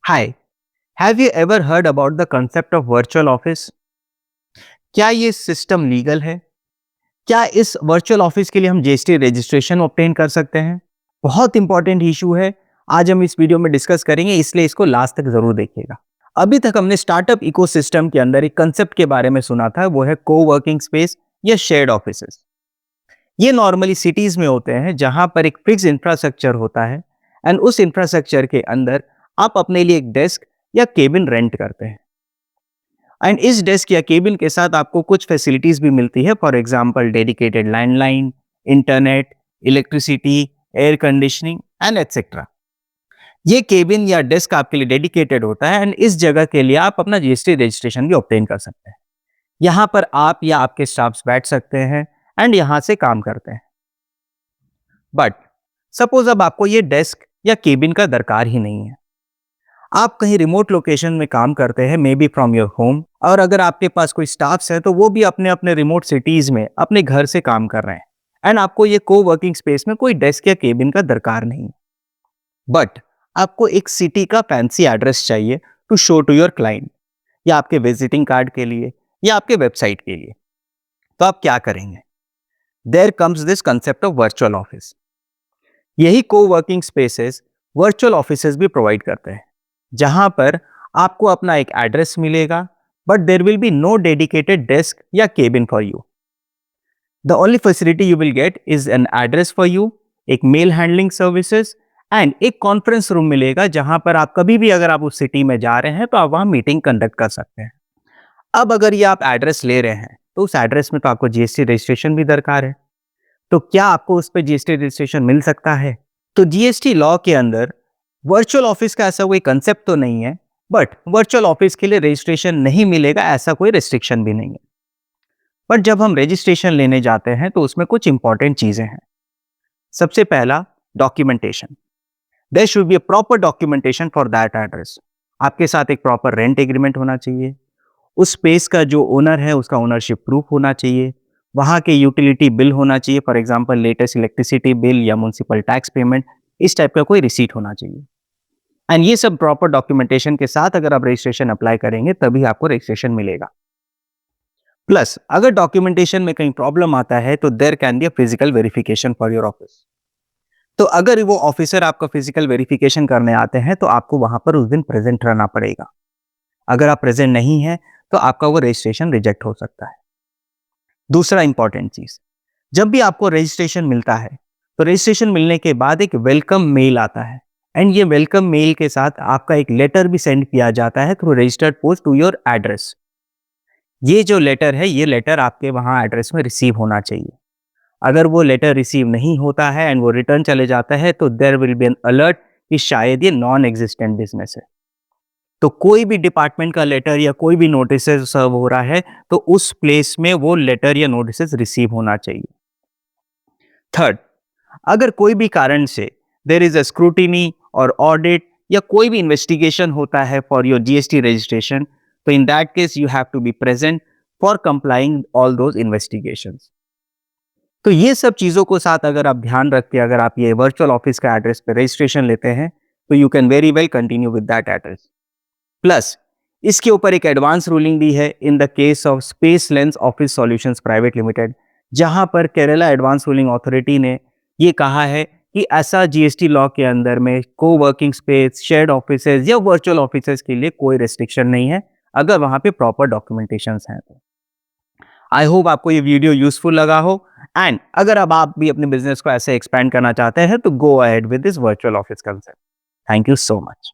Hi, have you ever heard about the concept of virtual office? क्या ये system legal है? क्या इस वर्चुअल ऑफिस के लिए हम जीएसटी रजिस्ट्रेशन ऑब्टेन कर सकते हैं? बहुत इंपॉर्टेंट इशू है। आज हम इस वीडियो में डिस्कस करेंगे, इसलिए इसको लास्ट तक जरूर देखिएगा। अभी तक हमने स्टार्टअप इकोसिस्टम के अंदर एक कंसेप्ट के बारे में सुना था, वो है कोवर्किंग स्पेस या शेयर्ड ऑफिसेस। ये नॉर्मली सिटीज में होते हैं जहां पर एक फिक्स इंफ्रास्ट्रक्चर होता है एंड उस इंफ्रास्ट्रक्चर के अंदर आप अपने लिए एक डेस्क या केबिन रेंट करते हैं एंड इस डेस्क या केबिन के साथ आपको कुछ फैसिलिटीज भी मिलती है। For example dedicated landline, internet, electricity, air conditioning and etcetera. ये केबिन या डेस्क आपके लिए डेडिकेटेड होता है एंड इस जगह के लिए आप अपना जीएसटी रजिस्ट्रेशन भी ऑब्टेन कर सकते हैं। यहाँ पर आप या आपके स्टाफ्स बैठ सकते हैं एंड यहाँ से काम करते हैं। बट सपोज अब आपको ये डेस्क या केबिन का दरकार ही नहीं है, आप कहीं रिमोट लोकेशन में काम करते हैं, may be from your home, और अगर आपके पास कोई स्टाफ्स है तो वो भी अपने अपने रिमोट सिटीज में अपने घर से काम कर रहे हैं एंड आपको ये को वर्किंग स्पेस में कोई डेस्क या केबिन का दरकार नहीं। बट आपको एक सिटी का फैंसी एड्रेस चाहिए to show to your client, या आपके विजिटिंग कार्ड के लिए या आपके वेबसाइट के लिए। तो आप क्या करेंगे? There comes this concept of virtual office. यही coworking spaces virtual offices भी प्रोवाइड करते हैं, जहां पर आपको अपना एक एड्रेस मिलेगा, but there will be no dedicated desk या cabin for you. The only facility you will get is an address for you, एक मेल हैंडलिंग सर्विसेज एंड एक कॉन्फ्रेंस रूम मिलेगा, जहां पर आप कभी भी अगर आप उस सिटी में जा रहे हैं तो आप वहां मीटिंग कंडक्ट कर सकते हैं। अब अगर ये आप एड्रेस ले रहे हैं तो उस एड्रेस में तो आपको जीएसटी रजिस्ट्रेशन भी दरकार है। तो क्या आपको उस पर जीएसटी रजिस्ट्रेशन मिल सकता है? तो जीएसटी लॉ के अंदर वर्चुअल ऑफिस का ऐसा कोई कंसेप्ट तो नहीं है, बट वर्चुअल ऑफिस के लिए रजिस्ट्रेशन नहीं मिलेगा ऐसा कोई रिस्ट्रिक्शन भी नहीं है। बट जब हम रजिस्ट्रेशन लेने जाते हैं तो उसमें कुछ इंपॉर्टेंट चीजें हैं। सबसे पहला, documentation. There should be a proper documentation for that address. आपके साथ एक प्रॉपर रेंट एग्रीमेंट होना चाहिए, उस स्पेस का जो ओनर है उसका ओनरशिप प्रूफ होना चाहिए, वहाँ के यूटिलिटी बिल होना चाहिए, for example latest electricity bill या म्युनिसिपल टैक्स पेमेंट, इस टाइप का कोई रिसीट होना चाहिए। एंड ये सब प्रॉपर डॉक्यूमेंटेशन के साथ अगर आप रजिस्ट्रेशन अप्लाई करेंगे तभी आपको रजिस्ट्रेशन मिलेगा। प्लस अगर डॉक्यूमेंटेशन में कहीं प्रॉब्लम आता है तो there can be a physical verification for your office. तो अगर वो ऑफिसर आपका फिजिकल वेरिफिकेशन करने आते हैं तो आपको वहां पर उस दिन प्रेजेंट रहना पड़ेगा। अगर आप प्रेजेंट नहीं है तो आपका वो रजिस्ट्रेशन रिजेक्ट हो सकता है। दूसरा इंपॉर्टेंट चीज, जब भी आपको रजिस्ट्रेशन मिलता है तो रजिस्ट्रेशन मिलने के बाद एक वेलकम मेल आता है एंड ये वेलकम मेल के साथ आपका एक लेटर भी सेंड किया जाता है through registered post to your address. ये जो लेटर है, ये लेटर आपके वहां एड्रेस में रिसीव होना चाहिए। अगर वो लेटर रिसीव नहीं होता है एंड वो रिटर्न चले जाता है तो there will be an alert कि शायद ये नॉन एग्जिस्टेंट बिजनेस है। तो कोई भी डिपार्टमेंट का लेटर या कोई भी नोटिस सर्व हो रहा है तो उस प्लेस में वो लेटर या नोटिस रिसीव होना चाहिए। थर्ड, अगर कोई भी कारण से देयर इज अ स्क्रूटिनी और ऑडिट या कोई भी इन्वेस्टिगेशन होता है फॉर योर जीएसटी रजिस्ट्रेशन, तो in that case you have to be present for complying all those investigations. तो ये सब चीजों को साथ अगर आप ध्यान रख के अगर आप ये वर्चुअल ऑफिस का एड्रेस पे रजिस्ट्रेशन लेते हैं तो you can very well continue with that address. Plus इसके ऊपर एक एडवांस रूलिंग भी है in the case of space lens office solutions private limited, जहां पर केरला एडवांस रूलिंग अथॉरिटी ने ये कहा है कि ऐसा जीएसटी लॉ के अंदर में को वर्किंग स्पेस, शेयर्ड ऑफिसेज या वर्चुअल ऑफिसेज के लिए कोई रेस्ट्रिक्शन नहीं है अगर वहां पे प्रॉपर डॉक्यूमेंटेशंस हैं तो। आई होप आपको ये वीडियो यूजफुल लगा हो एंड अगर अब आप भी अपने बिजनेस को ऐसे एक्सपैंड करना चाहते हैं तो go ahead with this virtual office concept. Thank you so much.